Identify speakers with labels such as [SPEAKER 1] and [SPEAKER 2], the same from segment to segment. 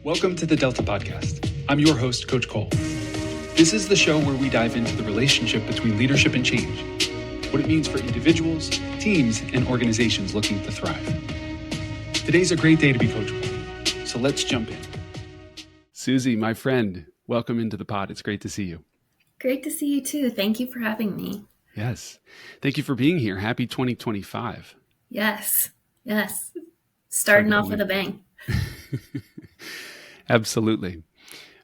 [SPEAKER 1] Welcome to the Delta Podcast. I'm your host, Coach Coale. This is the show where we dive into the relationship between leadership and change, what it means for individuals, teams, and organizations looking to thrive. Today's a great day to be coachable, so let's jump in. Suzie, my friend, welcome into the pod. It's great to see you.
[SPEAKER 2] Great to see you too. Thank you for having me.
[SPEAKER 1] Yes. Thank you for being here. Happy 2025.
[SPEAKER 2] Yes. Starting off with a bang.
[SPEAKER 1] Absolutely.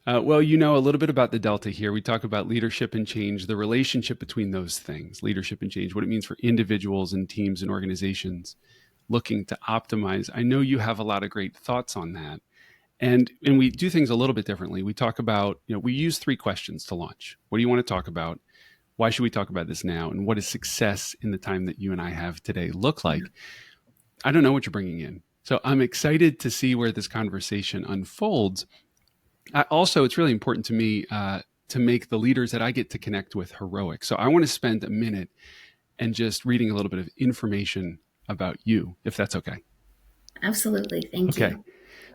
[SPEAKER 1] Well, you know a little bit about the Delta here. We talk about leadership and change, the relationship between those things, leadership and change, what it means for individuals and teams and organizations looking to optimize. I know you have a lot of great thoughts on that. And we do things a little bit differently. We talk about, we use 3 questions to launch. What do you want to talk about? Why should we talk about this now? And what does success in the time that you and I have today look like? I don't know what you're bringing in. So I'm excited to see where this conversation unfolds. It's really important to me to make the leaders that I get to connect with heroic. So I want to spend a minute and just reading a little bit of information about you, if that's okay.
[SPEAKER 2] Absolutely. Thank you.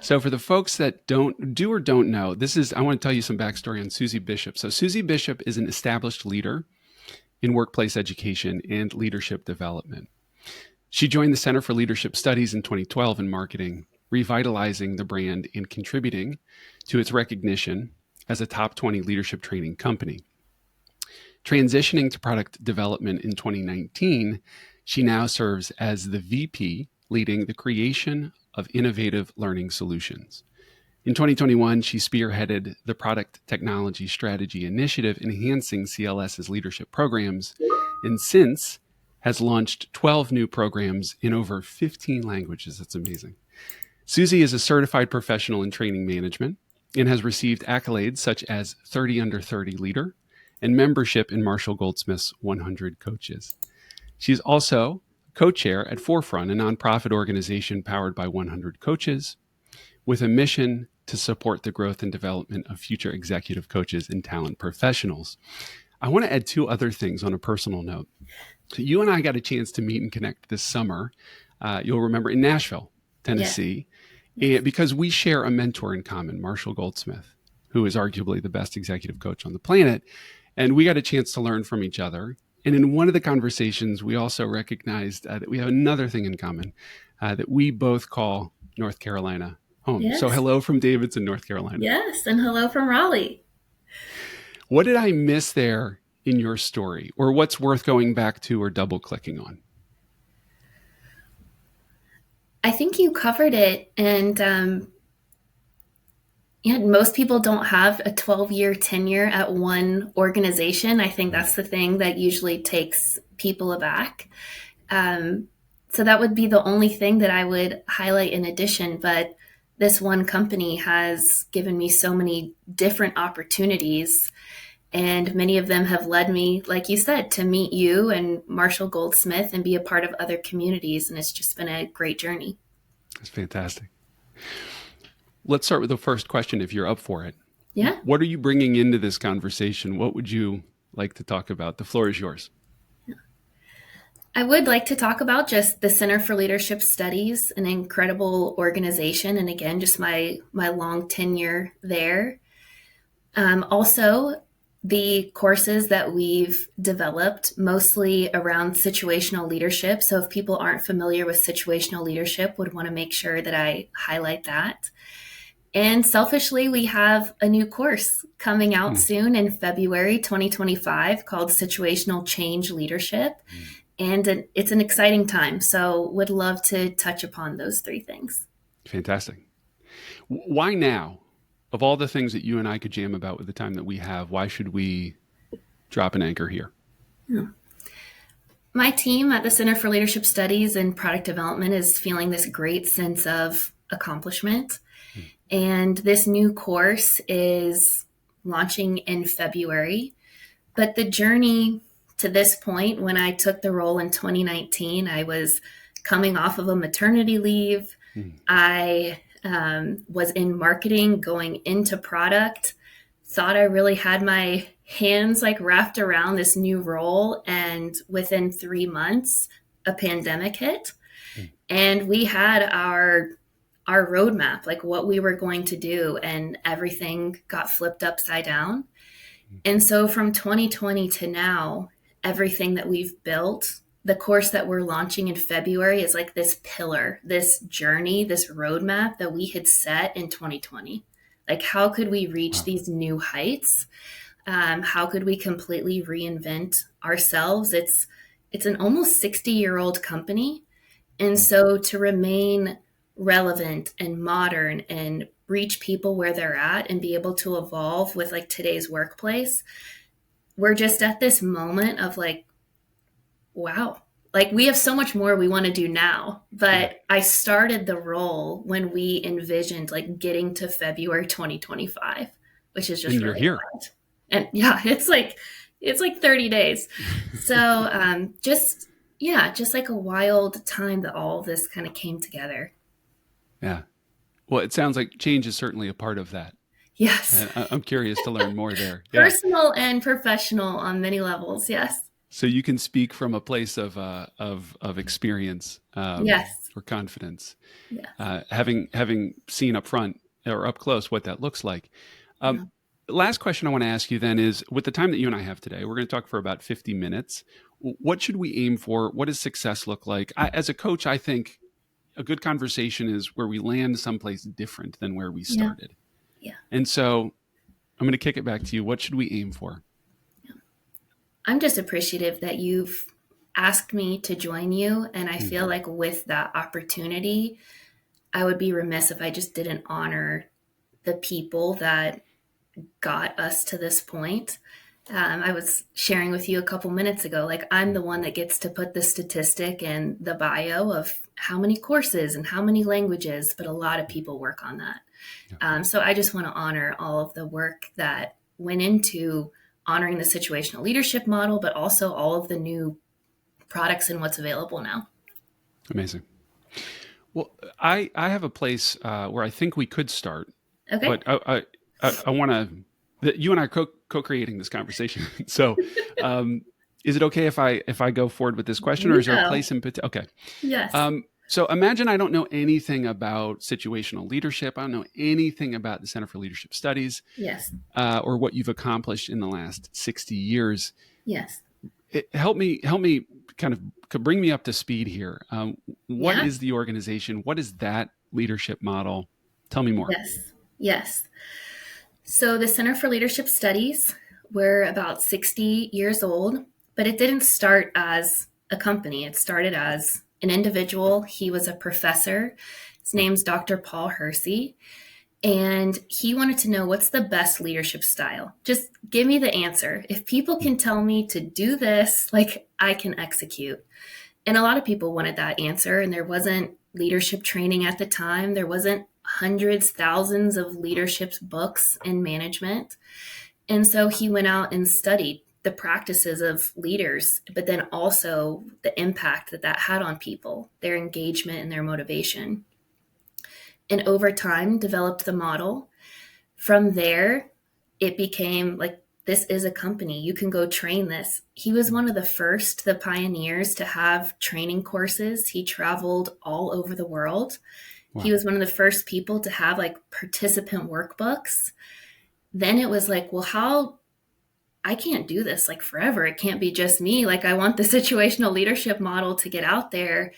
[SPEAKER 1] So for the folks that don't know, I want to tell you some backstory on Suzie Bishop. So Suzie Bishop is an established leader in workplace education and leadership development. She joined the Center for Leadership Studies in 2012 in marketing, revitalizing the brand and contributing to its recognition as a top 20 leadership training company. Transitioning to product development in 2019, she now serves as the VP, leading the creation of innovative learning solutions. In 2021, she spearheaded the Product Technology Strategy Initiative, enhancing CLS's leadership programs, and since has launched 12 new programs in over 15 languages. That's amazing. Suzie is a certified professional in training management and has received accolades such as 30 Under 30 Leader and membership in Marshall Goldsmith's 100 Coaches. She's also co-chair at Forefront, a nonprofit organization powered by 100 coaches with a mission to support the growth and development of future executive coaches and talent professionals. I want to add 2 other things on a personal note. So you and I got a chance to meet and connect this summer. You'll remember in Nashville, Tennessee, because we share a mentor in common, Marshall Goldsmith, who is arguably the best executive coach on the planet. And we got a chance to learn from each other. And in one of the conversations, we also recognized that we have another thing in common, that we both call North Carolina home. Yes. So hello from Davidson, North Carolina.
[SPEAKER 2] Yes, and hello from Raleigh.
[SPEAKER 1] What did I miss there in your story, or what's worth going back to or double clicking on?
[SPEAKER 2] I think you covered it. And most people don't have a 12-year tenure at one organization. I think that's the thing that usually takes people aback. So that would be the only thing that I would highlight in addition. But this one company has given me so many different opportunities, and many of them have led me, like you said, to meet you and Marshall Goldsmith and be a part of other communities. And it's just been a great journey.
[SPEAKER 1] That's fantastic. Let's start with the first question, if you're up for it.
[SPEAKER 2] Yeah.
[SPEAKER 1] What are you bringing into this conversation? What would you like to talk about? The floor is yours.
[SPEAKER 2] I would like to talk about just the Center for Leadership Studies, an incredible organization. And again, just my long tenure there. Also, the courses that we've developed mostly around situational leadership. So if people aren't familiar with situational leadership, would want to make sure that I highlight that. And selfishly, we have a new course coming out soon in February 2025 called Situational Change Leadership. And it's an exciting time. So would love to touch upon those 3 things.
[SPEAKER 1] Fantastic. Why now? Of all the things that you and I could jam about with the time that we have, why should we drop an anchor here?
[SPEAKER 2] My team at the Center for Leadership Studies and Product Development is feeling this great sense of accomplishment. And this new course is launching in February. But the journey to this point, when I took the role in 2019, I was coming off of a maternity leave. I was in marketing going into product, thought I really had my hands wrapped around this new role. And within 3 months, a pandemic hit. And we had our our roadmap, like what we were going to do, and everything got flipped upside down. And so from 2020 to now, everything that we've built, the course that we're launching in February is like this pillar, this journey, this roadmap that we had set in 2020. Like, how could we reach
[SPEAKER 1] Wow.
[SPEAKER 2] these new heights? How could we completely reinvent ourselves? It's an almost 60-year-old company. And so to remain relevant and modern and reach people where they're at and be able to evolve with like today's workplace, we're just at this moment of like, wow, like we have so much more we want to do now. But
[SPEAKER 1] Yeah.
[SPEAKER 2] I started the role when we envisioned like getting to February 2025, which is just
[SPEAKER 1] And you're
[SPEAKER 2] really
[SPEAKER 1] here.
[SPEAKER 2] wild. And yeah, it's like 30 days. So just like a wild time that all of this kind of came together.
[SPEAKER 1] Yeah. Well, it sounds like change is certainly a part of that.
[SPEAKER 2] Yes.
[SPEAKER 1] And I'm curious to learn more there. Yeah.
[SPEAKER 2] Personal and professional on many levels. Yes.
[SPEAKER 1] So you can speak from a place of experience,
[SPEAKER 2] Yes.
[SPEAKER 1] or confidence,
[SPEAKER 2] Yes.
[SPEAKER 1] having seen up front or up close what that looks like.
[SPEAKER 2] Yeah.
[SPEAKER 1] Last question I want to ask you then is, with the time that you and I have today, we're going to talk for about 50 minutes. What should we aim for? What does success look like? As a coach, I think a good conversation is where we land someplace different than where we
[SPEAKER 2] Yeah.
[SPEAKER 1] started.
[SPEAKER 2] Yeah.
[SPEAKER 1] And so I'm going to kick it back to you. What should we aim for?
[SPEAKER 2] I'm just appreciative that you've asked me to join you. And I feel like with that opportunity, I would be remiss if I just didn't honor the people that got us to this point. I was sharing with you a couple minutes ago, like I'm the one that gets to put the statistic in the bio of how many courses and how many languages, but a lot of people work on that. So I just want to honor all of the work that went into honoring the situational leadership model, but also all of the new products and what's available now.
[SPEAKER 1] Amazing. Well, I have a place where I think we could start,
[SPEAKER 2] Okay.
[SPEAKER 1] but I want to. You and I are co-creating this conversation. So, is it okay if I go forward with this question, or is there a place in particular? Okay.
[SPEAKER 2] Yes.
[SPEAKER 1] So imagine I don't know anything about situational leadership. I don't know anything about the Center for Leadership Studies,
[SPEAKER 2] Yes.
[SPEAKER 1] or what you've accomplished in the last 60 years.
[SPEAKER 2] Yes.
[SPEAKER 1] Help me kind of bring me up to speed here. What
[SPEAKER 2] Yeah.
[SPEAKER 1] is the organization? What is that leadership model? Tell me more.
[SPEAKER 2] Yes. Yes. So the Center for Leadership Studies, we're about 60 years old, but it didn't start as a company. It started as an individual. He was a professor. His name's Dr. Paul Hersey. And he wanted to know, what's the best leadership style? Just give me the answer. If people can tell me to do this, like I can execute. And a lot of people wanted that answer. And there wasn't leadership training at the time. There wasn't hundreds, thousands of leadership books in management. And so he went out and studied the practices of leaders, but then also the impact that that had on people, their engagement and their motivation. And over time, developed the model. From there, it became like, this is a company. You can go train this. He was one of the pioneers to have training courses. He traveled all over the world. Wow. He was one of the first people to have like participant workbooks. Then it was like, well, I can't do this like forever. It can't be just me. Like I want the situational leadership model to get out there.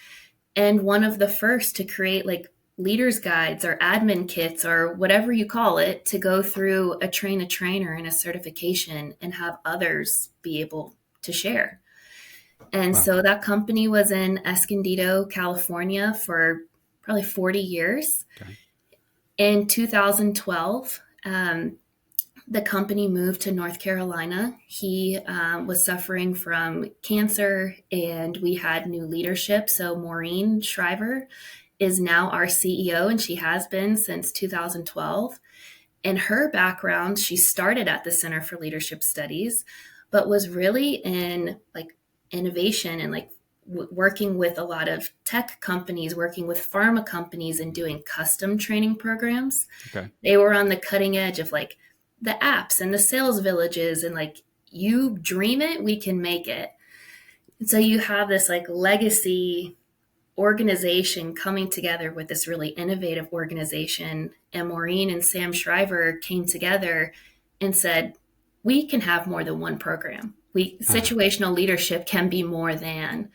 [SPEAKER 2] And one of the first to create like leaders guides or admin kits or whatever you call it, to go through a trainer and a certification and have others be able to share. And so that company was in Escondido, California for probably 40 years. Okay. In 2012, the company moved to North Carolina. He was suffering from cancer and we had new leadership. So Maureen Shriver is now our CEO, and she has been since 2012. And her background, she started at the Center for Leadership Studies, but was really in like innovation and like working with a lot of tech companies, working with pharma companies and doing custom training programs. Okay. They were on the cutting edge of like the apps and the sales villages and like, you dream it, we can make it. And so you have this like legacy organization coming together with this really innovative organization. And Maureen and Sam Shriver came together and said, we can have more than one program. Situational leadership can be more than.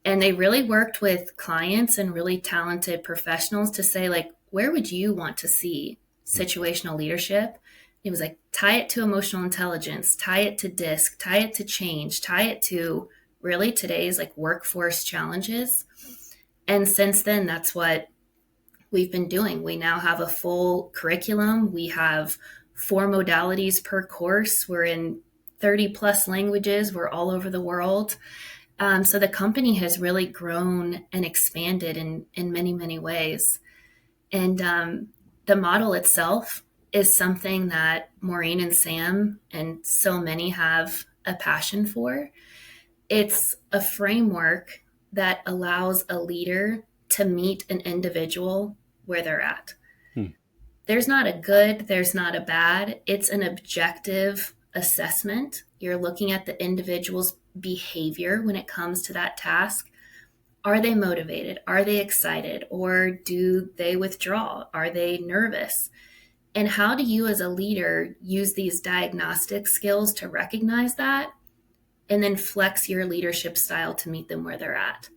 [SPEAKER 2] And they really worked with clients and really talented professionals to say, like, where would you want to see situational leadership? It was like, tie it to emotional intelligence, tie it to DISC, tie it to change, tie it to really today's like workforce challenges. And since then, that's what we've been doing. We now have a full curriculum. We have 4 modalities per course. We're in 30 plus languages. We're all over the world. So the company has really grown and expanded in many, many ways. And the model itself is something that Maureen and Sam and so many have a passion for. It's a framework that allows a leader to meet an individual where they're at. There's not a good, there's not a bad. It's an objective assessment. You're looking at the individual's behavior when it comes to that task. Are they motivated? Are they excited? Or do they withdraw? Are they nervous? And how do you as a leader use these diagnostic skills to recognize that and then flex your leadership style to meet them where they're at?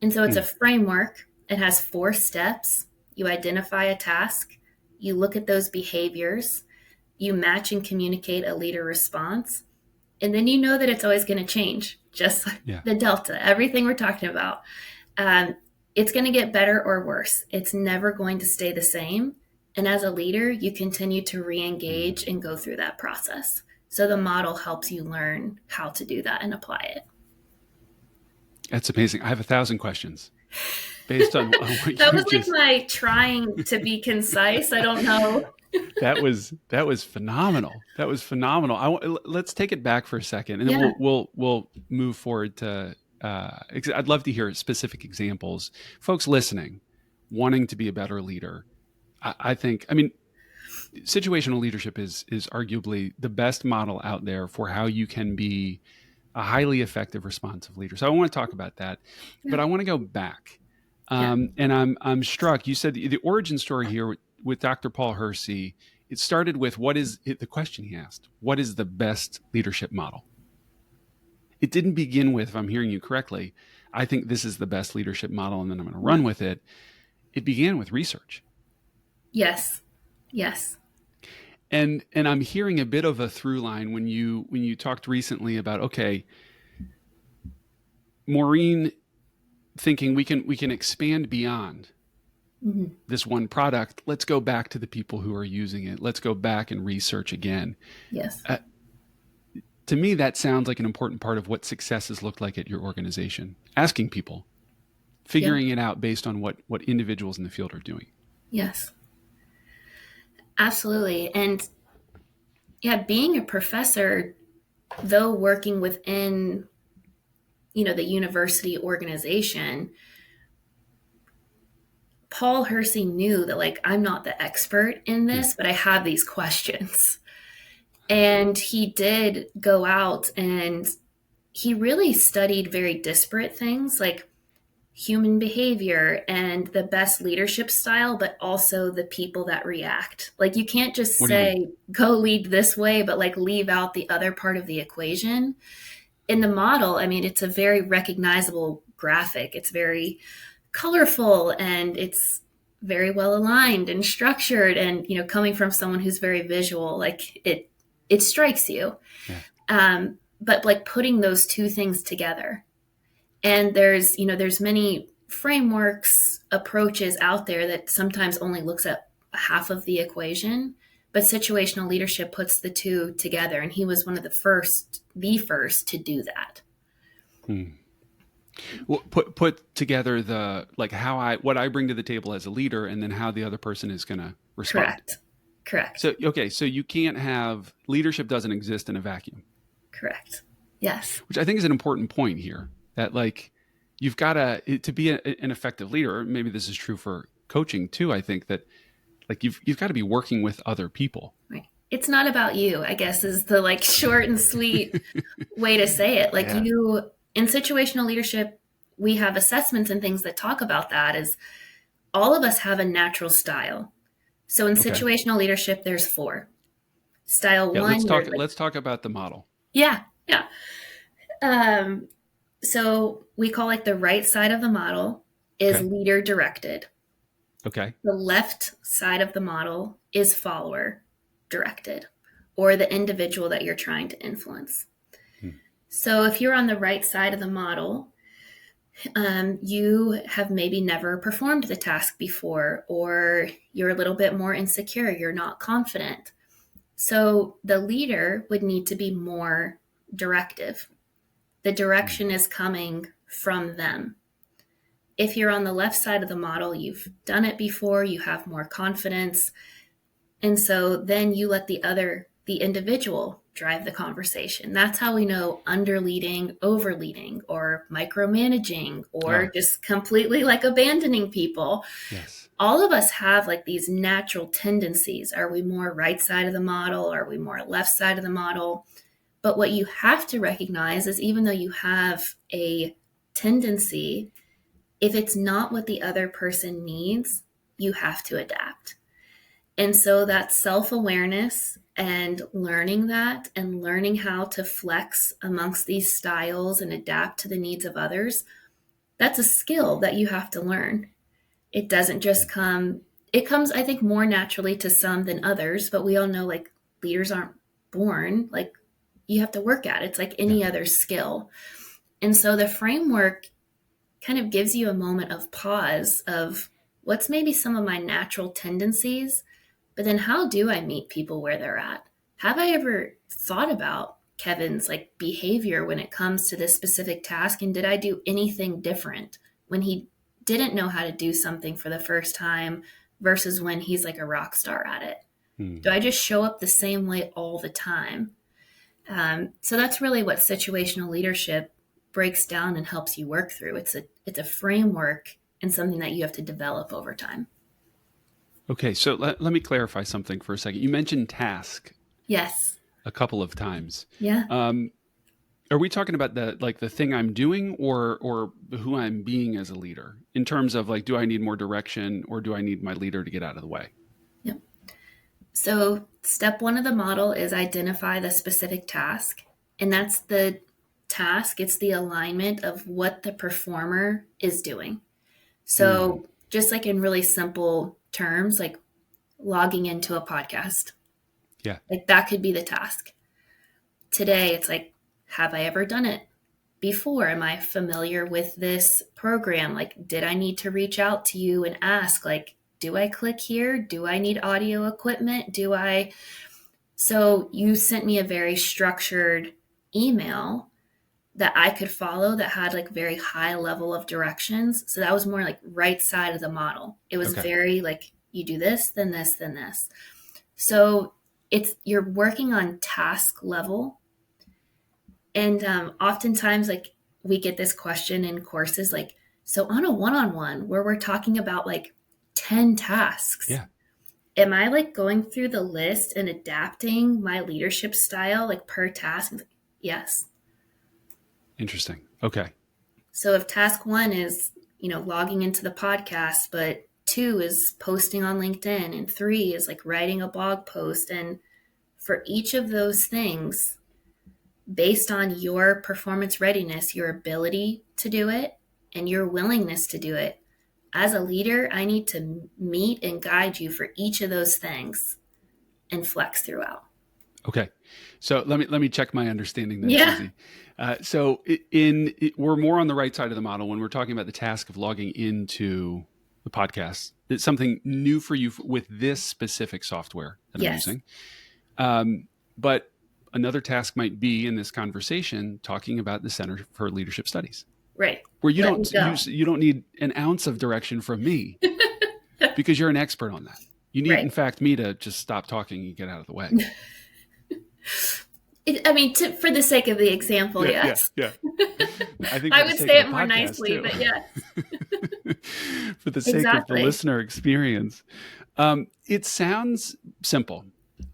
[SPEAKER 2] And so it's a framework. It has 4 steps. You identify a task. You look at those behaviors. You match and communicate a leader response. And then you know that it's always going to change, just like the delta, everything we're talking about. It's going to get better or worse. It's never going to stay the same. And as a leader, you continue to re-engage and go through that process. So the model helps you learn how to do that and apply it.
[SPEAKER 1] That's amazing. I have 1,000 questions based on what
[SPEAKER 2] that was like my trying to be concise. I don't know.
[SPEAKER 1] That was phenomenal. That was phenomenal. Let's take it back for a second, and then we'll move forward to. I'd love to hear specific examples. Folks listening, wanting to be a better leader, I think. I mean, situational leadership is arguably the best model out there for how you can be a highly effective, responsive leader. So I want to talk about that, but I want to go back. And I'm struck. You said the origin story here with Dr. Paul Hersey, it started with the question he asked, what is the best leadership model? It didn't begin with, if I'm hearing you correctly, I think this is the best leadership model and then I'm going to run with it. It began with research.
[SPEAKER 2] Yes.
[SPEAKER 1] And I'm hearing a bit of a through line when you talked recently about, okay, Maureen thinking we can expand beyond this one product. Let's go back to the people who are using it. Let's go back and research again.
[SPEAKER 2] Yes.
[SPEAKER 1] To me, that sounds like an important part of what success has looked like at your organization. Asking people, figuring it out based on what individuals in the field are doing.
[SPEAKER 2] Yes. Absolutely. And being a professor, though working within, the university organization, Paul Hersey knew that, like, I'm not the expert in this, but I have these questions. And he did go out and he really studied very disparate things like human behavior and the best leadership style, but also the people that react. Like, you can't just say, go lead this way, but like leave out the other part of the equation. In the model, I mean, it's a very recognizable graphic. It's very colorful and it's very well aligned and structured. And, coming from someone who's very visual, like it strikes you. But like putting those two things together. And there's many frameworks, approaches out there that sometimes only looks at half of the equation, but situational leadership puts the two together. And he was one of the first to do that.
[SPEAKER 1] Well, put together what I bring to the table as a leader, and then how the other person is going to respond.
[SPEAKER 2] Correct.
[SPEAKER 1] So you can't have leadership doesn't exist in a vacuum.
[SPEAKER 2] Correct. Yes.
[SPEAKER 1] Which I think is an important point here. That like you've got to be an effective leader. Maybe this is true for coaching too. I think that like you've got to be working with other people.
[SPEAKER 2] Right. It's not about you, I guess, is the like short and sweet way to say it. Like you in situational leadership, we have assessments and things that talk about that is all of us have a natural style. So in
[SPEAKER 1] Okay.
[SPEAKER 2] situational leadership, there's 4. Style
[SPEAKER 1] Yeah.
[SPEAKER 2] 1, you're like,
[SPEAKER 1] Let's talk about the model.
[SPEAKER 2] yeah, yeah. Um, so we call like the right side of the model is
[SPEAKER 1] Okay.
[SPEAKER 2] leader directed.
[SPEAKER 1] Okay.
[SPEAKER 2] The left side of the model is follower directed, or the individual that you're trying to influence.
[SPEAKER 1] Hmm.
[SPEAKER 2] So if you're on the right side of the model, you have maybe never performed the task before, or you're a little bit more insecure, you're not confident. So the leader would need to be more directive. The
[SPEAKER 1] Hmm.
[SPEAKER 2] direction is coming from them. If you're on the left side of the model, you've done it before, you have more confidence. And so then you let the individual drive the conversation. That's how we know underleading, overleading, or micromanaging, or
[SPEAKER 1] Oh,
[SPEAKER 2] just completely like abandoning people.
[SPEAKER 1] yes.
[SPEAKER 2] All of us have like these natural tendencies. Are we more right side of the model? Are we more left side of the model? But what you have to recognize is even though you have a tendency, if it's not what the other person needs, you have to adapt. And so that self awareness and learning that and learning how to flex amongst these styles and adapt to the needs of others, that's a skill that you have to learn. It doesn't just come, it comes, I think, more naturally to some than others, but we all know like leaders aren't born. Like you have to work at it. It's like
[SPEAKER 1] Yeah.
[SPEAKER 2] any other skill. And so the framework kind of gives you a moment of pause of what's maybe some of my natural tendencies, but then how do I meet people where they're at? Have I ever thought about Kevin's like behavior when it comes to this specific task? And did I do anything different when he didn't know how to do something for the first time versus when he's like a rock star at it?
[SPEAKER 1] Hmm.
[SPEAKER 2] Do I just show up the same way all the time? So that's really what situational leadership breaks down and helps you work through. It's a framework and something that you have to develop over time.
[SPEAKER 1] Okay. So let me clarify something for a second. You mentioned task
[SPEAKER 2] Yes.
[SPEAKER 1] a couple of times.
[SPEAKER 2] Yeah.
[SPEAKER 1] Um, are we talking about the thing I'm doing or who I'm being as a leader in terms of like, do I need more direction or do I need my leader to get out of the way?
[SPEAKER 2] Yep. So step 1 of the model is identify the specific task. And that's the task. It's the alignment of what the performer is doing.
[SPEAKER 1] Hmm.
[SPEAKER 2] So just like in really simple terms, like logging into a podcast,
[SPEAKER 1] Yeah.
[SPEAKER 2] like that could be the task. Today, it's like, have I ever done it before? Am I familiar with this program? Like, did I need to reach out to you and ask, like, do I click here? Do I need audio equipment? Do I? So you sent me a very structured email that I could follow that had like very high level of directions. So that was more like right side of the model. It was
[SPEAKER 1] Okay.
[SPEAKER 2] very like, you do this, then this, then this. So it's, you're working on task level. And oftentimes, like, we get this question in courses, like, so on a one-on-one where we're talking about like 10 tasks,
[SPEAKER 1] Yeah.
[SPEAKER 2] am I like going through the list and adapting my leadership style like per task? Yes.
[SPEAKER 1] Interesting. Okay.
[SPEAKER 2] So if task 1 is, logging into the podcast, but 2 is posting on LinkedIn, and 3 is like writing a blog post, and for each of those things, based on your performance readiness, your ability to do it, and your willingness to do it. As a leader, I need to meet and guide you for each of those things and flex throughout.
[SPEAKER 1] Okay. So let me check my understanding then,
[SPEAKER 2] Yeah.
[SPEAKER 1] Suzie. We're more on the right side of the model when we're talking about the task of logging into the podcast. It's something new for you with this specific software that I'm
[SPEAKER 2] Yes.
[SPEAKER 1] using. But another task might be in this conversation talking about the Center for Leadership Studies,
[SPEAKER 2] Right.
[SPEAKER 1] where
[SPEAKER 2] Let me go.
[SPEAKER 1] you don't need an ounce of direction from me because you're an expert on that. You need,
[SPEAKER 2] Right.
[SPEAKER 1] in fact, me to just stop talking and get out of the way.
[SPEAKER 2] For the sake of the example,
[SPEAKER 1] Yeah,
[SPEAKER 2] yes.
[SPEAKER 1] yeah. I think
[SPEAKER 2] I
[SPEAKER 1] for the
[SPEAKER 2] would
[SPEAKER 1] sake
[SPEAKER 2] say
[SPEAKER 1] of
[SPEAKER 2] it
[SPEAKER 1] the
[SPEAKER 2] more
[SPEAKER 1] podcast
[SPEAKER 2] nicely,
[SPEAKER 1] too,
[SPEAKER 2] but yes,
[SPEAKER 1] for the sake of the
[SPEAKER 2] exactly.
[SPEAKER 1] listener experience, it sounds simple,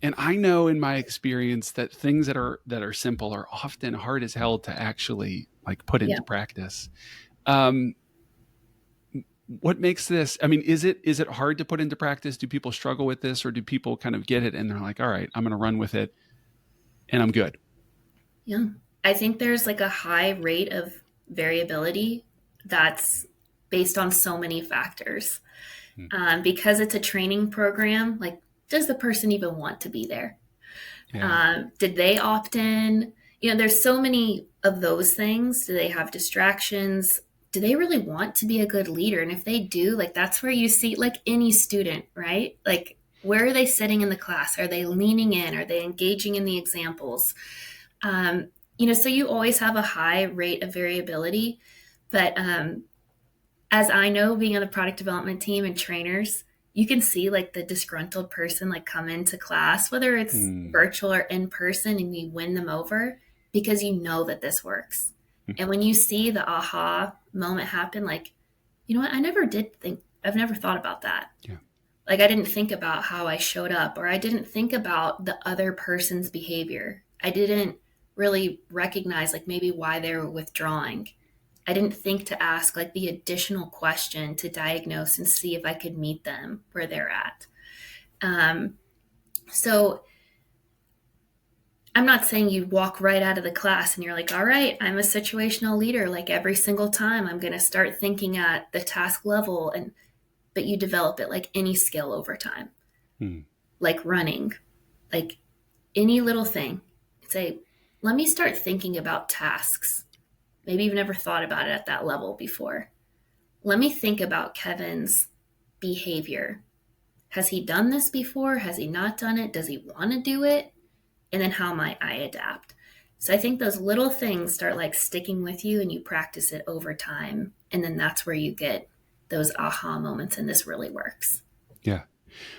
[SPEAKER 1] and I know in my experience that things that are simple are often hard as hell to actually like put
[SPEAKER 2] Yeah.
[SPEAKER 1] into practice. Um, what makes this? I mean, is it hard to put into practice? Do people struggle with this, or do people kind of get it and they're like, all right, I'm going to run with it and I'm good?
[SPEAKER 2] Yeah. I think there's like a high rate of variability that's based on so many factors.
[SPEAKER 1] Hmm.
[SPEAKER 2] Because it's a training program, like, does the person even want to be there?
[SPEAKER 1] Yeah.
[SPEAKER 2] Did they opt in? There's so many of those things. Do they have distractions? Do they really want to be a good leader? And if they do, like, that's where you see, like, any student, right? Like, where are they sitting in the class? Are they leaning in? Are they engaging in the examples? So you always have a high rate of variability. But as I know, being on the product development team and trainers, you can see like the disgruntled person like come into class, whether it's
[SPEAKER 1] Hmm.
[SPEAKER 2] virtual or in person, and you win them over because you know that this works. And when you see the aha moment happen, like, you know what, I've never thought about that.
[SPEAKER 1] Yeah.
[SPEAKER 2] Like, I didn't think about how I showed up, or I didn't think about the other person's behavior. I didn't really recognize like maybe why they were withdrawing. I didn't think to ask like the additional question to diagnose and see if I could meet them where they're at. Um, so I'm not saying you walk right out of the class and you're like, all right, I'm a situational leader. Like, every single time I'm going to start thinking at the task level, but you develop it like any skill over time,
[SPEAKER 1] Hmm.
[SPEAKER 2] like running, like any little thing. Say, let me start thinking about tasks. Maybe you've never thought about it at that level before. Let me think about Kevin's behavior. Has he done this before? Has he not done it? Does he want to do it? And then how might I adapt? So I think those little things start like sticking with you, and you practice it over time. And then that's where you get those aha moments, and this really works.
[SPEAKER 1] Yeah.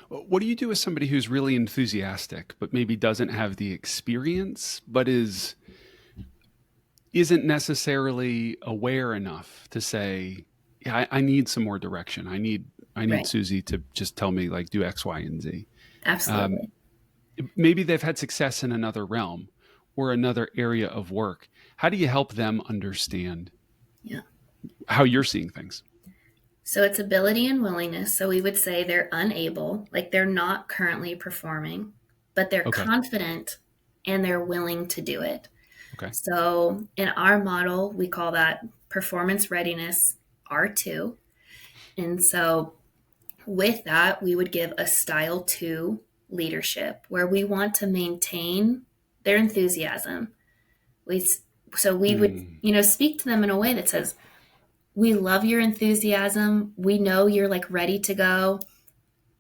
[SPEAKER 1] What do you do with somebody who's really enthusiastic, but maybe doesn't have the experience, but isn't necessarily aware enough to say, yeah, I need some more direction. I need
[SPEAKER 2] Right.
[SPEAKER 1] Susie to just tell me like do X, Y, and Z. Um,
[SPEAKER 2] Absolutely.
[SPEAKER 1] maybe they've had success in another realm or another area of work. How do you help them understand
[SPEAKER 2] Yeah.
[SPEAKER 1] how you're seeing things?
[SPEAKER 2] So it's ability and willingness. So we would say they're unable, like they're not currently performing, but they're
[SPEAKER 1] Okay.
[SPEAKER 2] confident and they're willing to do it.
[SPEAKER 1] Okay.
[SPEAKER 2] So in our model, we call that performance readiness R2. And so with that, we would give a style 2 leadership where we want to maintain their enthusiasm. We so we would,
[SPEAKER 1] Hmm.
[SPEAKER 2] speak to them in a way that says, we love your enthusiasm. We know you're like ready to go,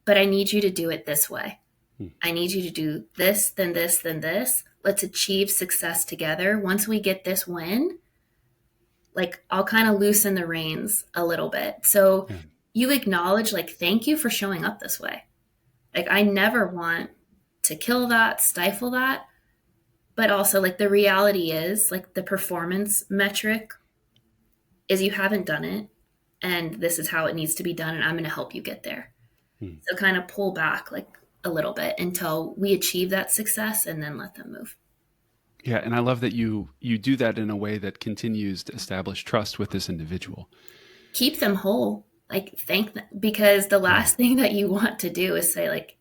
[SPEAKER 2] but I need you to do it this way.
[SPEAKER 1] Hmm.
[SPEAKER 2] I need you to do this, then this, then this. Let's achieve success together. Once we get this win, like, I'll kind of loosen the reins a little bit. So
[SPEAKER 1] Yeah.
[SPEAKER 2] you acknowledge, like, thank you for showing up this way. Like, I never want to kill that, stifle that. But also, like, the reality is, like, the performance metric is you haven't done it, and this is how it needs to be done, and I'm going to help you get there.
[SPEAKER 1] Hmm.
[SPEAKER 2] So kind of pull back like a little bit until we achieve that success, and then let them move.
[SPEAKER 1] Yeah, and I love that you do that in a way that continues to establish trust with this individual.
[SPEAKER 2] Keep them whole. Like, thank them, because the
[SPEAKER 1] Yeah.
[SPEAKER 2] last thing that you want to do is say, like,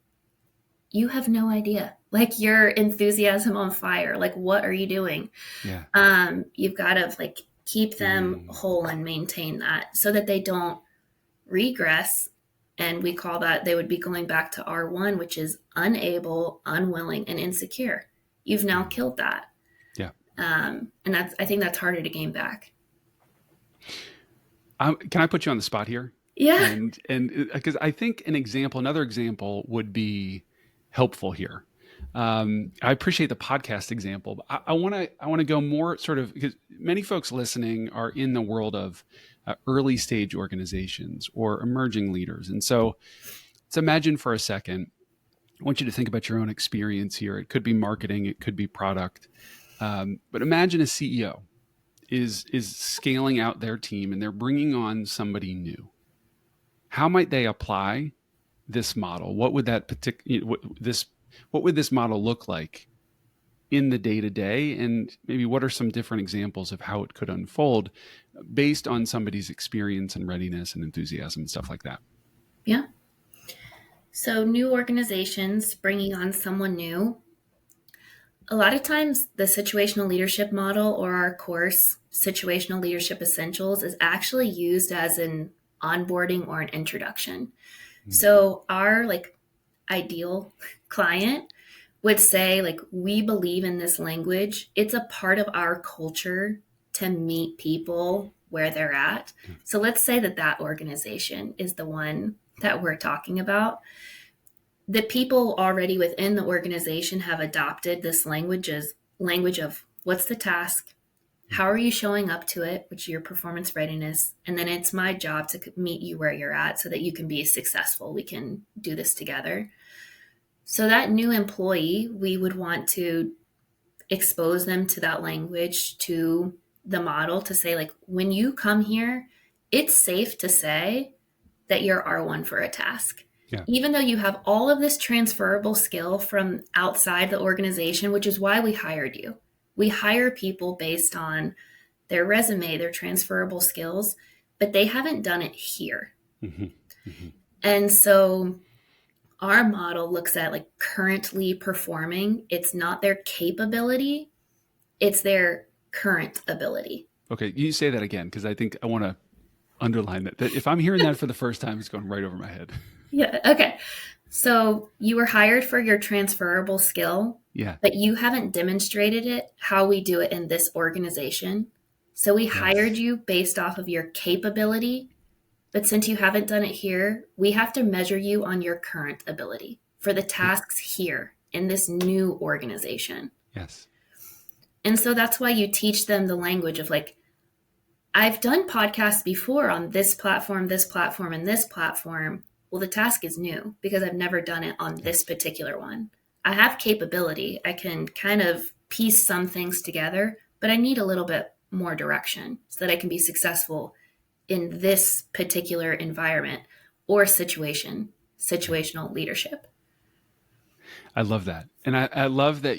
[SPEAKER 2] you have no idea. Like, your enthusiasm on fire. Like, what are you doing?
[SPEAKER 1] Yeah.
[SPEAKER 2] You've got to like keep them
[SPEAKER 1] Hmm.
[SPEAKER 2] whole and maintain that so that they don't regress. And we call that, they would be going back to R1, which is unable, unwilling, and insecure. You've now
[SPEAKER 1] Hmm.
[SPEAKER 2] killed that.
[SPEAKER 1] Yeah.
[SPEAKER 2] And I think that's harder to gain back.
[SPEAKER 1] Can I put you on the spot here?
[SPEAKER 2] Yeah.
[SPEAKER 1] And because I think another example would be helpful here. I appreciate the podcast example, but I want to go more sort of because many folks listening are in the world of early stage organizations or emerging leaders, and so let's imagine for a second. I want you to think about your own experience here. It could be marketing, it could be product, but imagine a CEO is scaling out their team and they're bringing on somebody new. How might they apply this model? What would this model look like in the day to day, and maybe what are some different examples of how it could unfold based on somebody's experience and readiness and enthusiasm and stuff like that?
[SPEAKER 2] Yeah. So, new organizations bringing on someone new. A lot of times, the situational leadership model or our course, Situational Leadership Essentials, is actually used as an onboarding or an introduction.
[SPEAKER 1] Mm.
[SPEAKER 2] So, our ideal client would say, like, we believe in this language. It's a part of our culture to meet people where they're at.
[SPEAKER 1] Yeah.
[SPEAKER 2] So let's say that that organization is the one that we're talking about. The people already within the organization have adopted this language of what's the task, how are you showing up to it, which is your performance readiness, and then it's my job to meet you where you're at so that you can be successful. We can do this together. So that new employee, we would want to expose them to that language, to the model, to say, like, when you come here, it's safe to say that you're R1 for a task.
[SPEAKER 1] Yeah.
[SPEAKER 2] Even though you have all of this transferable skill from outside the organization, which is why we hired you. We hire people based on their resume, their transferable skills, but they haven't done it here.
[SPEAKER 1] Mm-hmm. Mm-hmm.
[SPEAKER 2] And so our model looks at like currently performing. It's not their capability, it's their current ability.
[SPEAKER 1] Okay, you say that again, because I think I want to underline that if I'm hearing that for the first time, it's going right over my head.
[SPEAKER 2] Yeah. Okay. So you were hired for your transferable skill,
[SPEAKER 1] Yeah.
[SPEAKER 2] but you haven't demonstrated it how we do it in this organization. So we hired you based off of your capability. But since you haven't done it here, we have to measure you on your current ability for the tasks here in this new organization.
[SPEAKER 1] Yes.
[SPEAKER 2] And so that's why you teach them the language of like, I've done podcasts before on this platform, and this platform. Well, the task is new because I've never done it on this particular one. I have capability. I can kind of piece some things together, but I need a little bit more direction so that I can be successful in this particular environment or situational leadership.
[SPEAKER 1] I love that. And I love that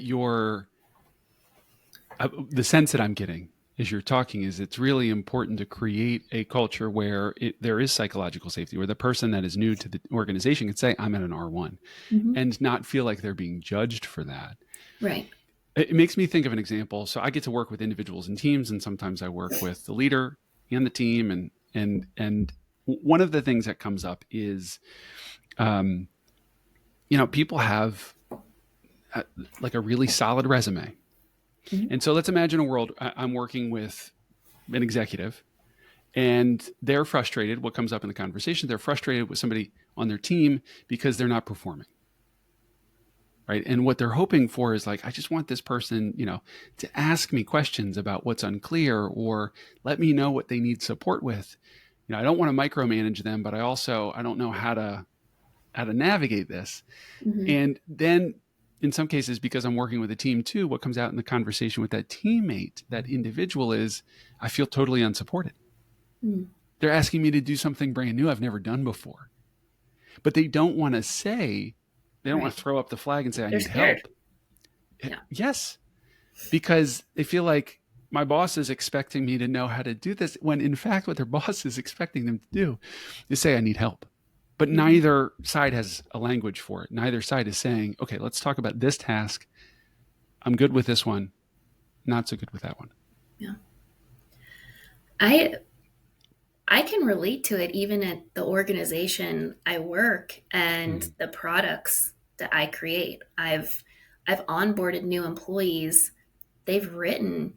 [SPEAKER 1] the sense that I'm getting as you're talking is it's really important to create a culture where there is psychological safety, where the person that is new to the organization can say, I'm at an R1, and not feel like they're being judged for that.
[SPEAKER 2] Right.
[SPEAKER 1] It makes me think of an example. So I get to work with individuals and teams, and sometimes I work with the leader and the team. And one of the things that comes up is, people have like a really solid resume. And so let's imagine a world I'm working with an executive and they're frustrated. What comes up in the conversation, they're frustrated with somebody on their team because they're not performing. Right. And what they're hoping for is like, I just want this person, to ask me questions about what's unclear or let me know what they need support with. I don't want to micromanage them, but I don't know how to navigate this. And then in some cases, because I'm working with a team too, what comes out in the conversation with that teammate, that individual is, I feel totally unsupported. They're asking me to do something brand new I've never done before. But they don't want to say, they don't want to throw up the flag and say, I need help. Yeah. Yes. Because they feel like my boss is expecting me to know how to do this, when in fact, what their boss is expecting them to do is say, I need help. But neither side has a language for it. Neither side is saying, okay, let's talk about this task. I'm good with this one, not so good with that one.
[SPEAKER 2] Yeah. I can relate to it even at the organization I work and the products that I create. I've onboarded new employees. They've written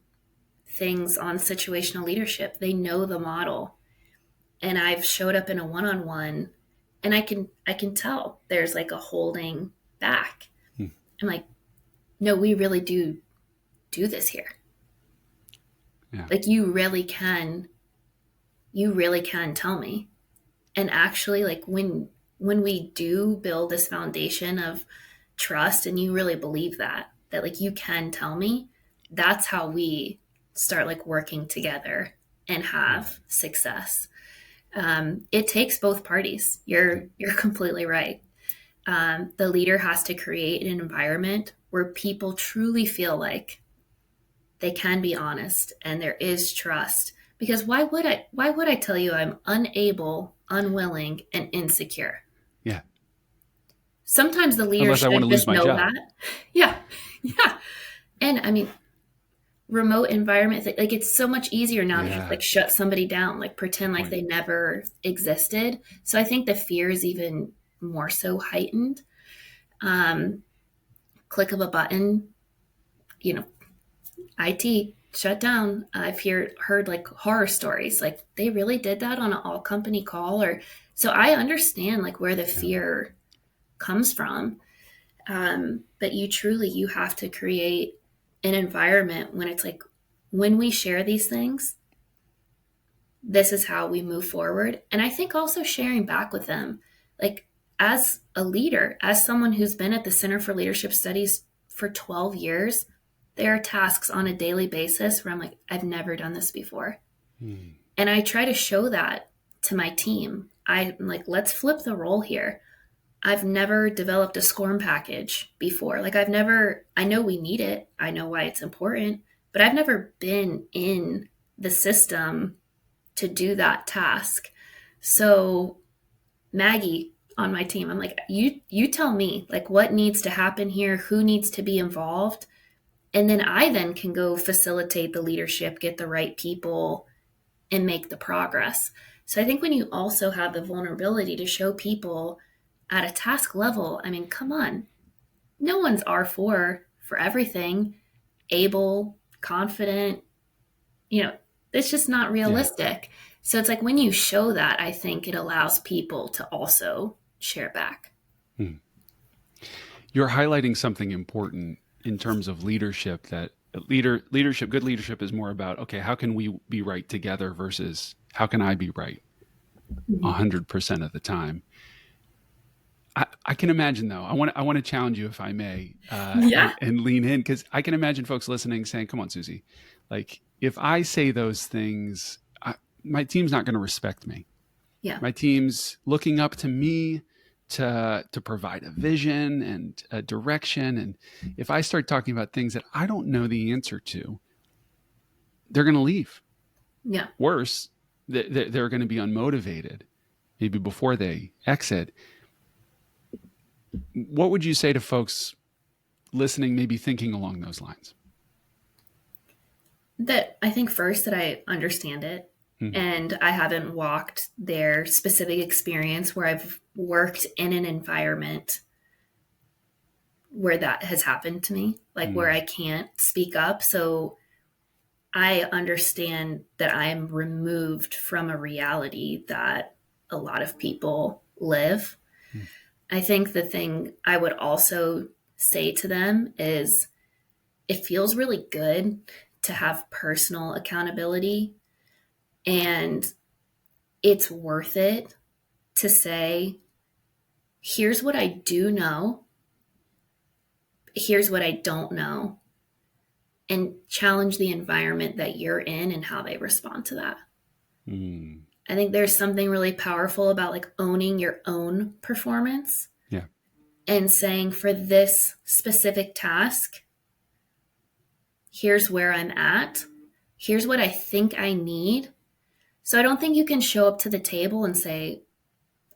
[SPEAKER 2] things on situational leadership. They know the model. And I've showed up in a one-on-one and I can tell there's like a holding back. I'm like, no, we really do this here. Yeah. Like you really can tell me. And actually, like when we do build this foundation of trust and you really believe that like you can tell me, that's how we start like working together and have success. It takes both parties. You're completely right. The leader has to create an environment where people truly feel like they can be honest and there is trust. Because why would I tell you I'm unable, unwilling, and insecure?
[SPEAKER 1] Yeah.
[SPEAKER 2] Sometimes the leader
[SPEAKER 1] Unless I want
[SPEAKER 2] should
[SPEAKER 1] to lose
[SPEAKER 2] just
[SPEAKER 1] my
[SPEAKER 2] know
[SPEAKER 1] job.
[SPEAKER 2] that. Yeah. Yeah. And I mean, remote environment, like it's so much easier now to just
[SPEAKER 1] Yeah.
[SPEAKER 2] like shut somebody down, like pretend
[SPEAKER 1] Good
[SPEAKER 2] like
[SPEAKER 1] point.
[SPEAKER 2] they never existed. So I think the fear is even more so heightened. Um, Click of a button, you know, IT shut down. I've heard like horror stories, like they really did that on an all company call, or so I understand like where the
[SPEAKER 1] Yeah.
[SPEAKER 2] fear comes from. But you have to create an environment when it's like, when we share these things, this is how we move forward. And I think also sharing back with them, like as a leader, as someone who's been at the Center for Leadership Studies for 12 years, there are tasks on a daily basis where I'm like, I've never done this before.
[SPEAKER 1] Mm.
[SPEAKER 2] And I try to show that to my team. I'm like, let's flip the role here. I've never developed a SCORM package before. Like I know we need it. I know why it's important, but I've never been in the system to do that task. So Maggie on my team, I'm like, you tell me like what needs to happen here, who needs to be involved, and then I then can go facilitate the leadership, get the right people, and make the progress. So I think when you also have the vulnerability to show people at a task level, I mean, come on, no one's R4 for everything, able, confident, it's just not
[SPEAKER 1] Yeah.
[SPEAKER 2] realistic. So it's like when you show that, I think it allows people to also share back.
[SPEAKER 1] Mm. You're highlighting something important in terms of leadership, that good leadership is more about, okay, how can we be right together versus how can I be right
[SPEAKER 2] Mhm.
[SPEAKER 1] 100% of the time. I can imagine though. I want to challenge you if I may,
[SPEAKER 2] Yeah.
[SPEAKER 1] and lean in, because I can imagine folks listening saying, "Come on, Suzie, like if I say those things, my team's not going to respect me.
[SPEAKER 2] Yeah.
[SPEAKER 1] My team's looking up to me to provide a vision and a direction, and if I start talking about things that I don't know the answer to, they're going to leave.
[SPEAKER 2] Yeah.
[SPEAKER 1] Worse, they're going to be unmotivated, maybe before they exit." What would you say to folks listening, maybe thinking along those lines?
[SPEAKER 2] That I think first that I understand it,
[SPEAKER 1] Mm.
[SPEAKER 2] and I haven't walked their specific experience where I've worked in an environment where that has happened to me, like where
[SPEAKER 1] Mm.
[SPEAKER 2] I can't speak up. So I understand that I'm removed from a reality that a lot of people live.
[SPEAKER 1] Mm.
[SPEAKER 2] I think the thing I would also say to them is it feels really good to have personal accountability, and it's worth it to say, here's what I do know, here's what I don't know, and challenge the environment that you're in and how they respond to that.
[SPEAKER 1] Mm.
[SPEAKER 2] I think there's something really powerful about like owning your own performance
[SPEAKER 1] Yeah.
[SPEAKER 2] and saying, for this specific task, here's where I'm at, here's what I think I need. So I don't think you can show up to the table and say,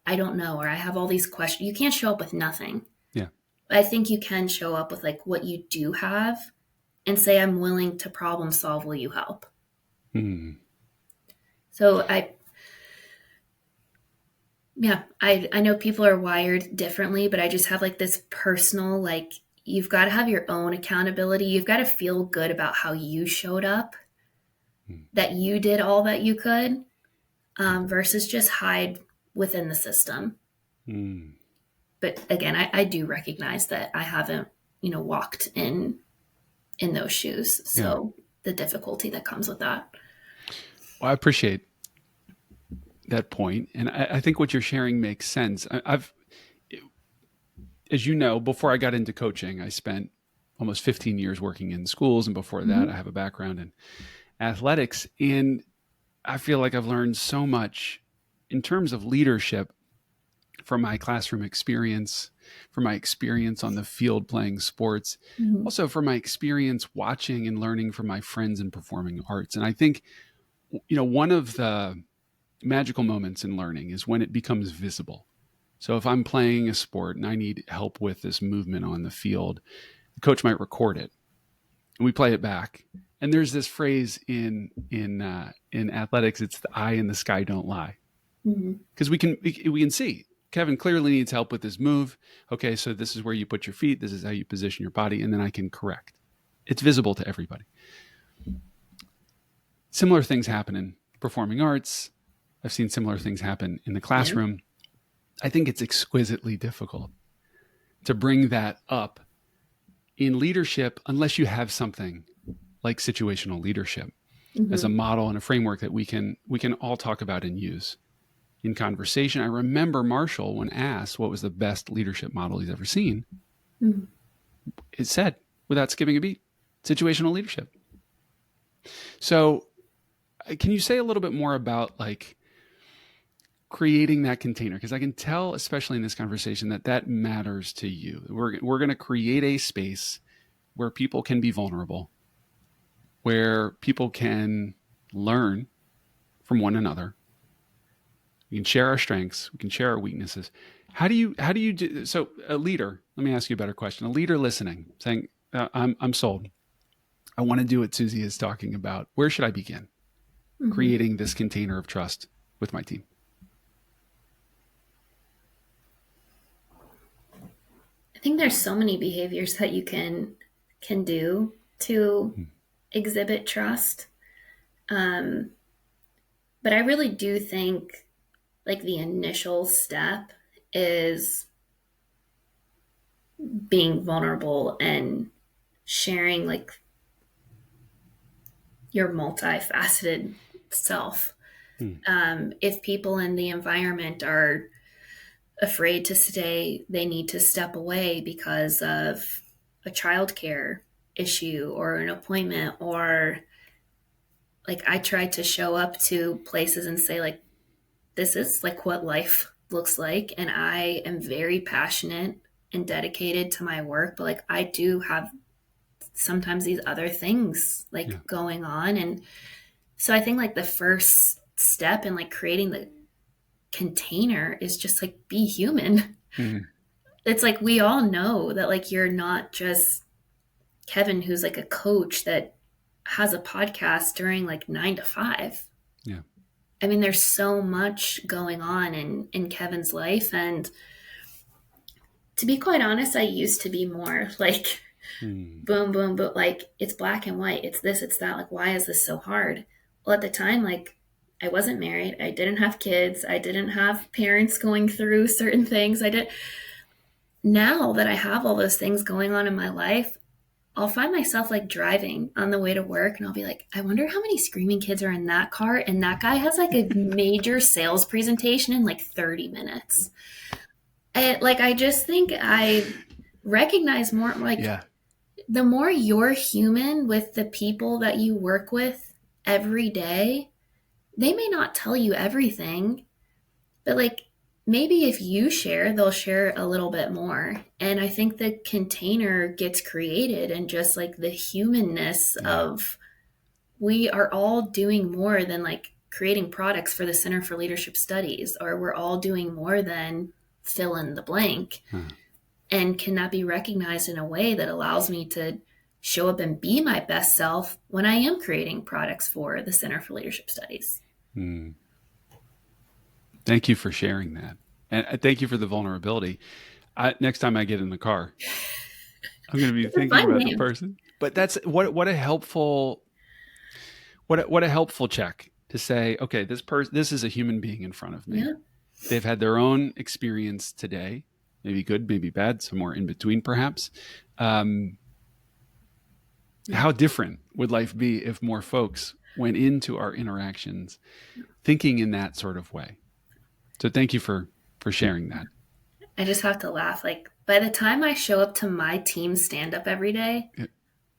[SPEAKER 2] I don't know, or I have all these questions. You can't show up with nothing.
[SPEAKER 1] Yeah.
[SPEAKER 2] I think you can show up with like what you do have and say, I'm willing to problem solve. Will you help?
[SPEAKER 1] Mm.
[SPEAKER 2] So I know people are wired differently, but I just have like this personal, like, you've got to have your own accountability. You've got to feel good about how you showed up,
[SPEAKER 1] Mm.
[SPEAKER 2] that you did all that you could, versus just hide within the system.
[SPEAKER 1] Mm.
[SPEAKER 2] But again, I do recognize that I haven't, walked in those shoes.
[SPEAKER 1] Yeah.
[SPEAKER 2] So the difficulty that comes with that.
[SPEAKER 1] Well, I appreciate that point, and I think what you're sharing makes sense. I've, as you know, before I got into coaching, I spent almost 15 years working in schools, and before that, I
[SPEAKER 2] Mm-hmm.
[SPEAKER 1] have a background in athletics, and I feel like I've learned so much in terms of leadership from my classroom experience. from my experience on the field playing sports, also from my experience watching and learning from my friends in performing arts. And I think, one of the magical moments in learning is when it becomes visible. So if I'm playing a sport and I need help with this movement on the field, the coach might record it and we play it back. And there's this phrase in athletics, it's the eye in the sky don't lie. Because we can see Kevin clearly needs help with this move. Okay, so this is where you put your feet. This is how you position your body. And then I can correct. It's visible to everybody. Similar things happen in performing arts. I've seen similar things happen in the classroom. I think it's exquisitely difficult to bring that up in leadership unless you have something like situational leadership as a model and a framework that we can all talk about and use in conversation. I remember Marshall, when asked what was the best leadership model he's ever seen, it said, without skipping a beat, situational leadership. So can you say a little bit more about like creating that container? Because I can tell, especially in this conversation, that matters to you. We're going to create a space where people can be vulnerable, where people can learn from one another. We can share our strengths. We can share our weaknesses. How do you do? So a leader, let me ask you a better question. A leader listening, saying, I'm sold. I want to do what Suzie is talking about. Where should I begin creating this container of trust with my team?
[SPEAKER 2] I think there's so many behaviors that you can do to exhibit trust. But I really do think like the initial step is being vulnerable and sharing like your multifaceted self. If people in the environment are afraid to stay, they need to step away because of a childcare issue or an appointment, or like I try to show up to places and say like, this is like what life looks like. And I am very passionate and dedicated to my work, but like I do have sometimes these other things like going on. And so I think like the first step in like creating the container is just like be human. It's like we all know that like you're not just Kevin who's like a coach that has a podcast during like 9 to 5.
[SPEAKER 1] Yeah.
[SPEAKER 2] I mean, there's so much going on in Kevin's life. And to be quite honest, I used to be more like boom, boom, but like it's black and white. It's this, it's that. Like, why is this so hard? Well, at the time, like I wasn't married. I didn't have kids. I didn't have parents going through certain things. Now that I have all those things going on in my life, I'll find myself like driving on the way to work and I'll be like, I wonder how many screaming kids are in that car. And that guy has like a major sales presentation in like 30 minutes. And like, I just think I recognize more like the more you're human with the people that you work with every day, they may not tell you everything, but like maybe if you share, they'll share a little bit more. And I think the container gets created and just like the humanness of we are all doing more than like creating products for the Center for Leadership Studies, or we're all doing more than fill in the blank. And can that be recognized in a way that allows me to show up and be my best self when I am creating products for the Center for Leadership Studies?
[SPEAKER 1] Thank you for sharing that. And thank you for the vulnerability. Next time I get in the car, I'm going to be thinking about the person. But that's what a helpful check to say, okay, this is a human being in front of me. Yeah. They've had their own experience today, maybe good, maybe bad, somewhere in between perhaps. How different would life be if more folks went into our interactions thinking in that sort of way? So thank you for sharing that.
[SPEAKER 2] I just have to laugh. Like by the time I show up to my team stand up every day,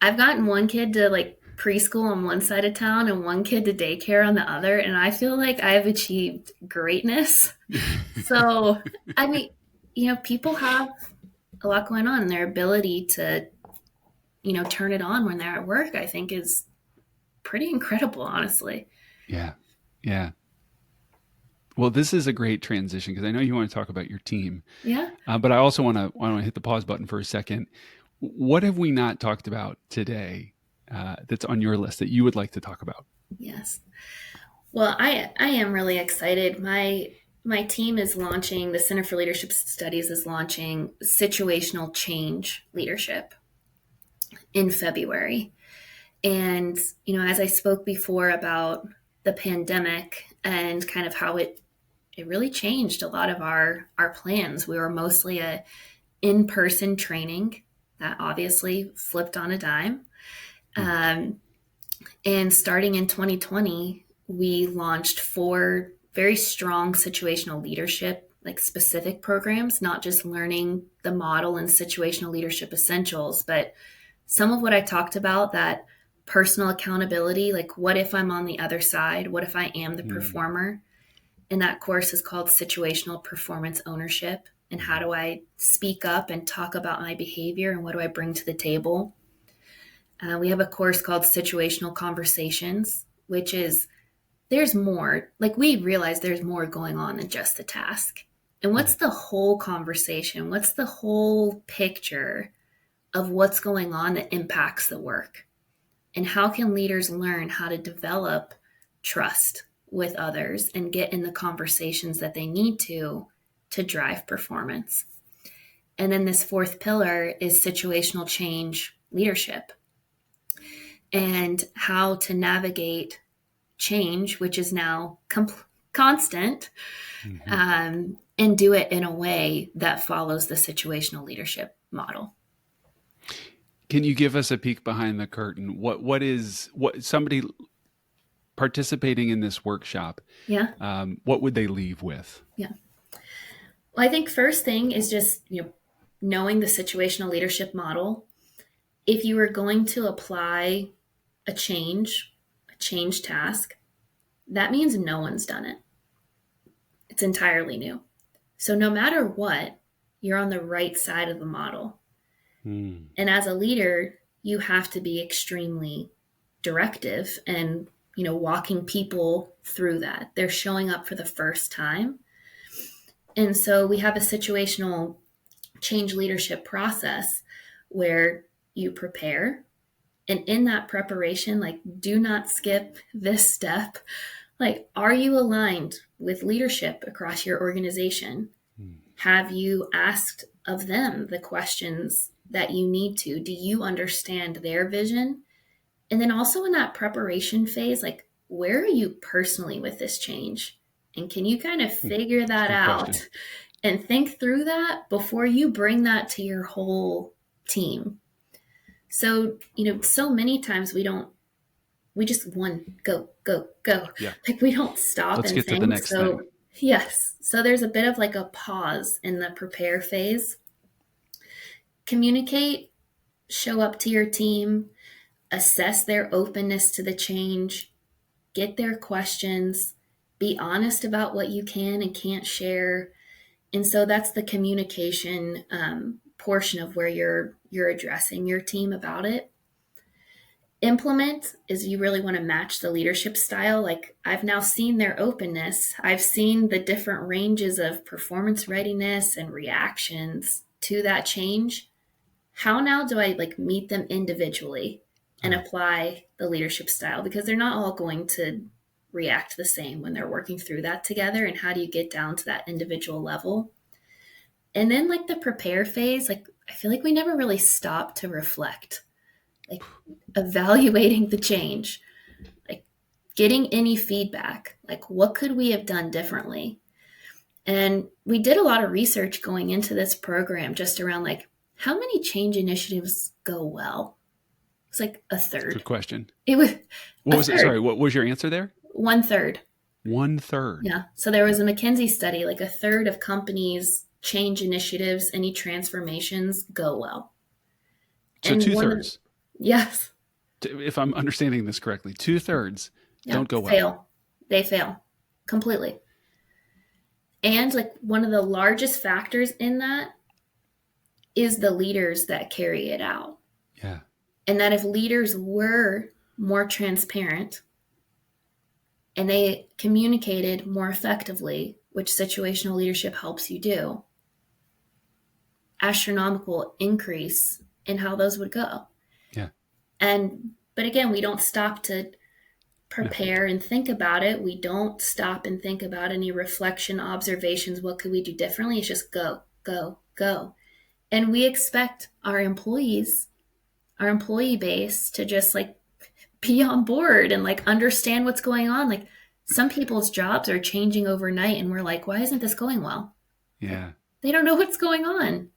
[SPEAKER 2] I've gotten one kid to like preschool on one side of town and one kid to daycare on the other. And I feel like I've achieved greatness. So, I mean, people have a lot going on, and their ability to, turn it on when they're at work, I think is pretty incredible, honestly.
[SPEAKER 1] Yeah. Yeah. Well, this is a great transition because I know you want to talk about your team,
[SPEAKER 2] Yeah.
[SPEAKER 1] but I also want to hit the pause button for a second. What have we not talked about today that's on your list that you would like to talk about?
[SPEAKER 2] Yes. Well, I am really excited. My team is launching, the Center for Leadership Studies is launching situational change leadership in February. And, as I spoke before about the pandemic and kind of how it really changed a lot of our plans. We were mostly a in-person training that obviously flipped on a dime.
[SPEAKER 1] Mm.
[SPEAKER 2] And starting in 2020, we launched 4 very strong situational leadership, like specific programs, not just learning the model and situational leadership essentials, but some of what I talked about, that personal accountability, like what if I'm on the other side? What if I am the
[SPEAKER 1] Mm.
[SPEAKER 2] performer? And that course is called Situational Performance Ownership. And how
[SPEAKER 1] Mm.
[SPEAKER 2] do I speak up and talk about my behavior and what do I bring to the table? We have a course called Situational Conversations, which is there's more. Like we realize there's more going on than just the task. And what's
[SPEAKER 1] Mm.
[SPEAKER 2] the whole conversation? What's the whole picture of what's going on that impacts the work? And how can leaders learn how to develop trust with others and get in the conversations that they need to drive performance? And then this 4th pillar is situational change leadership and how to navigate change, which is now constant,
[SPEAKER 1] Mm-hmm.
[SPEAKER 2] and do it in a way that follows the situational leadership model.
[SPEAKER 1] Can you give us a peek behind the curtain? What somebody participating in this workshop?
[SPEAKER 2] Yeah.
[SPEAKER 1] What would they leave with?
[SPEAKER 2] Yeah. Well, I think first thing is just, knowing the situational leadership model. If you are going to apply a change task, that means no one's done it. It's entirely new. So no matter what, you're on the right side of the model.
[SPEAKER 1] Mm.
[SPEAKER 2] And as a leader, you have to be extremely directive and, walking people through that. They're showing up for the first time. And so we have a situational change leadership process where you prepare. And in that preparation, like, do not skip this step. Like, are you aligned with leadership across your organization?
[SPEAKER 1] Mm.
[SPEAKER 2] Have you asked of them the questions that you need to? Do you understand their vision? And then also in that preparation phase, like, where are you personally with this change? And can you kind of
[SPEAKER 1] Mm.
[SPEAKER 2] figure
[SPEAKER 1] It's a
[SPEAKER 2] that
[SPEAKER 1] good question.
[SPEAKER 2] out and think through that before you bring that to your whole team? So, so many times we just go, go, go.
[SPEAKER 1] Yeah.
[SPEAKER 2] Like we don't stop
[SPEAKER 1] Let's
[SPEAKER 2] and
[SPEAKER 1] get to the
[SPEAKER 2] think.
[SPEAKER 1] next thing.
[SPEAKER 2] So, yes. So there's a bit of like a pause in the prepare phase. Communicate, show up to your team, assess their openness to the change, get their questions, be honest about what you can and can't share. And so that's the communication portion of where you're addressing your team about it. Implement is you really want to match the leadership style. Like I've now seen their openness. I've seen the different ranges of performance readiness and reactions to that change. How now do I like meet them individually and
[SPEAKER 1] Oh.
[SPEAKER 2] apply the leadership style? Because they're not all going to react the same when they're working through that together. And how do you get down to that individual level? And then like the prepare phase, like I feel like we never really stop to reflect, like evaluating the change, like getting any feedback, like what could we have done differently? And we did a lot of research going into this program just around like how many change initiatives go well. It's like a third.
[SPEAKER 1] Good question.
[SPEAKER 2] It was
[SPEAKER 1] What
[SPEAKER 2] a
[SPEAKER 1] was it? Sorry,
[SPEAKER 2] third,
[SPEAKER 1] what was your answer there?
[SPEAKER 2] 1/3.
[SPEAKER 1] 1/3.
[SPEAKER 2] Yeah. So there was a McKinsey study, like a third of companies' change initiatives, any transformations go well.
[SPEAKER 1] So
[SPEAKER 2] And
[SPEAKER 1] two
[SPEAKER 2] one of,
[SPEAKER 1] thirds,
[SPEAKER 2] yes,
[SPEAKER 1] if I'm understanding this correctly, 2/3
[SPEAKER 2] yeah,
[SPEAKER 1] don't go well.
[SPEAKER 2] fail. They fail completely. And like one of the largest factors in that is the leaders that carry it out.
[SPEAKER 1] Yeah.
[SPEAKER 2] And that if leaders were more transparent and they communicated more effectively, which situational leadership helps you do, astronomical increase in how those would go.
[SPEAKER 1] Yeah.
[SPEAKER 2] But again, we don't stop to
[SPEAKER 1] No.
[SPEAKER 2] prepare and think about it. We don't stop and think about any reflection, observations. What could we do differently? It's just go, go, go. And we expect our employees, our employee base to just like be on board and like understand what's going on. Like some people's jobs are changing overnight and we're like, why isn't this going well?
[SPEAKER 1] Yeah.
[SPEAKER 2] They don't know what's going on.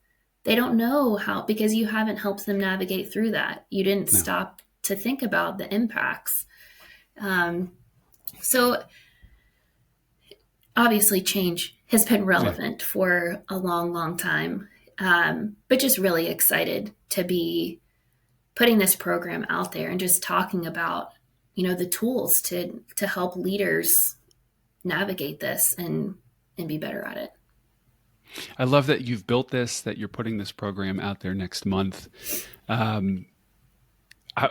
[SPEAKER 2] They don't know how, because you haven't helped them navigate through that. You didn't
[SPEAKER 1] No.
[SPEAKER 2] stop to think about the impacts. So obviously change has been relevant for a long, long time. But just really excited to be putting this program out there and just talking about, the tools to help leaders navigate this and be better at it.
[SPEAKER 1] I love that you've built this, that you're putting this program out there next month. I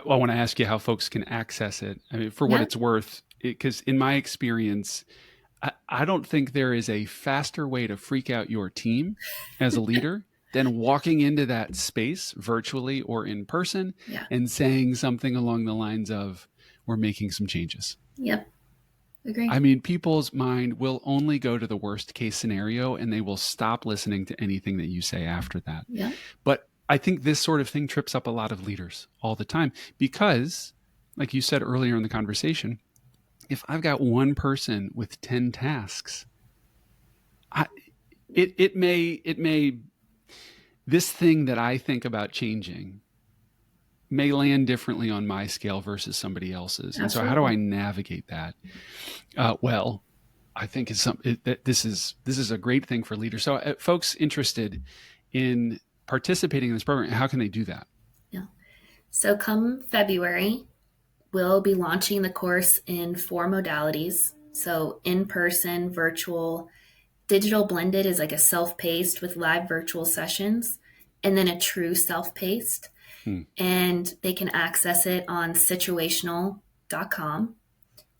[SPEAKER 1] want to ask you how folks can access it. I mean, for what
[SPEAKER 2] Yeah.
[SPEAKER 1] it's worth, because in my experience, I don't think there is a faster way to freak out your team as a leader than walking into that space virtually or in person
[SPEAKER 2] Yeah.
[SPEAKER 1] and saying something along the lines of, we're making some changes.
[SPEAKER 2] Yep. Agree.
[SPEAKER 1] I mean, people's mind will only go to the worst case scenario and they will stop listening to anything that you say after that.
[SPEAKER 2] Yeah.
[SPEAKER 1] But I think this sort of thing trips up a lot of leaders all the time because, like you said earlier in the conversation, if I've got one person with 10 tasks, it may, this thing that I think about changing may land differently on my scale versus somebody else's. And so how do I navigate that? Well, I think this is a great thing for leaders. So folks interested in participating in this program, how can they do that?
[SPEAKER 2] Yeah. So come February, we'll be launching the course in 4 modalities. So in-person, virtual, digital blended is like a self-paced with live virtual sessions, and then a true self-paced. And they can access it on situational.com.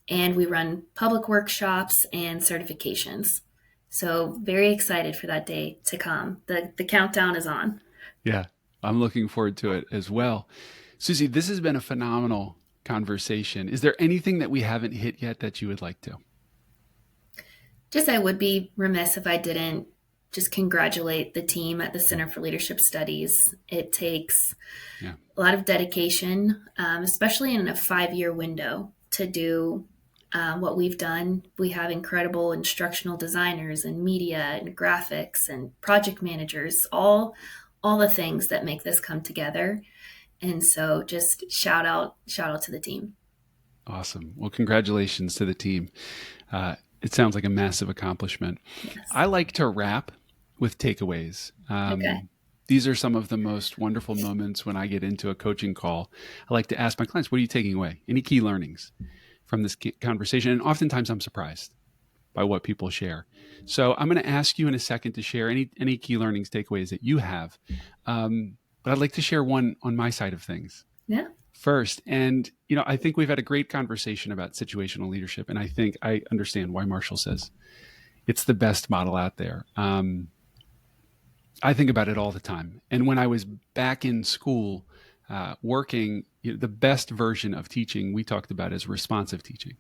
[SPEAKER 2] And we run public workshops and certifications. So very excited for that day to come. The countdown is on.
[SPEAKER 1] Yeah, I'm looking forward to it as well. Suzie, this has been a phenomenal conversation. Is there anything that we haven't hit yet that you would like to?
[SPEAKER 2] Just I would be remiss if I didn't just congratulate the team at the Center for Leadership Studies. It takes a lot of dedication, especially in a 5-year window, to do what we've done. We have incredible instructional designers and media and graphics and project managers, all the things that make this come together. And so just shout out to the team.
[SPEAKER 1] Awesome. Well, congratulations to the team. It sounds like a massive accomplishment.
[SPEAKER 2] Yes.
[SPEAKER 1] I like to wrap with takeaways.
[SPEAKER 2] Okay.
[SPEAKER 1] These are some of the most wonderful moments when I get into a coaching call. I like to ask my clients, what are you taking away? Any key learnings from this conversation? And oftentimes I'm surprised by what people share. So I'm going to ask you in a second to share any key learnings, takeaways that you have. But I'd like to share one on my side of things.
[SPEAKER 2] Yeah.
[SPEAKER 1] First. And, I think we've had a great conversation about situational leadership. And I think I understand why Marshall says it's the best model out there. I think about it all the time. And when I was back in school working, the best version of teaching we talked about is responsive teaching.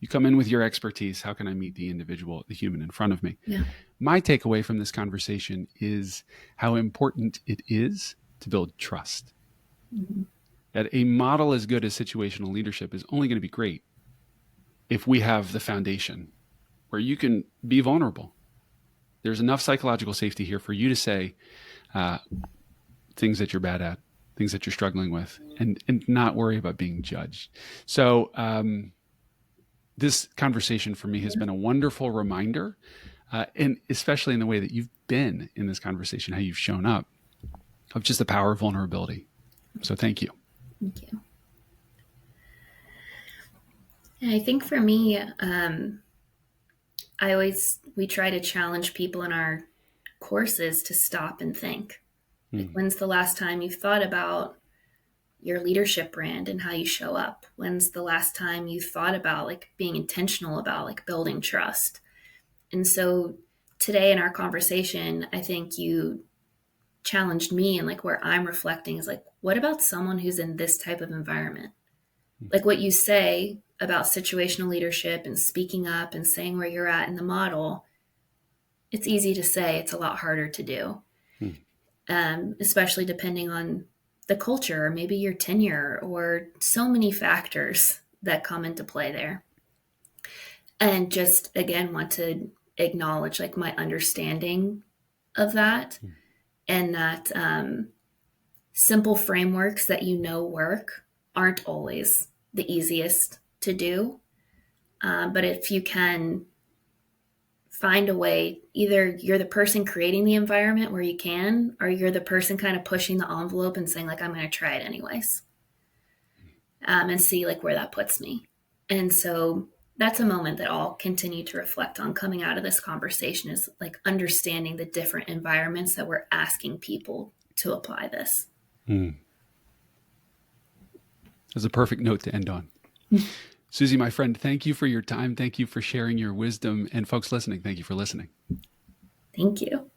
[SPEAKER 1] You come in with your expertise. How can I meet the individual, the human in front of me?
[SPEAKER 2] Yeah.
[SPEAKER 1] My takeaway from this conversation is how important it is to build trust. Mm-hmm. That a model as good as situational leadership is only going to be great if we have the foundation where you can be vulnerable. There's enough psychological safety here for you to say things that you're bad at, things that you're struggling with, and not worry about being judged. So this conversation for me has been a wonderful reminder, and especially in the way that you've been in this conversation, how you've shown up, of just the power of vulnerability. So thank you.
[SPEAKER 2] Thank you. And I think for me, we try to challenge people in our courses to stop and think. Like, when's the last time you've thought about your leadership brand and how you show up? When's the last time you thought about like being intentional about like building trust? And so today in our conversation, I think you challenged me, and like where I'm reflecting is like, what about someone who's in this type of environment? Like what you say about situational leadership and speaking up and saying where you're at in the model, it's easy to say, it's a lot harder to do, especially depending on the culture or maybe your tenure or so many factors that come into play there. And just again, want to acknowledge like my understanding of that, and that simple frameworks that work aren't always the easiest to do. But if you can find a way, either you're the person creating the environment where you can, or you're the person kind of pushing the envelope and saying like, I'm going to try it anyways, and see like where that puts me. And so that's a moment that I'll continue to reflect on coming out of this conversation, is like understanding the different environments that we're asking people to apply this.
[SPEAKER 1] That's a perfect note to end on. Suzie, my friend, thank you for your time. Thank you for sharing your wisdom. And folks listening, thank you for listening.
[SPEAKER 2] Thank you.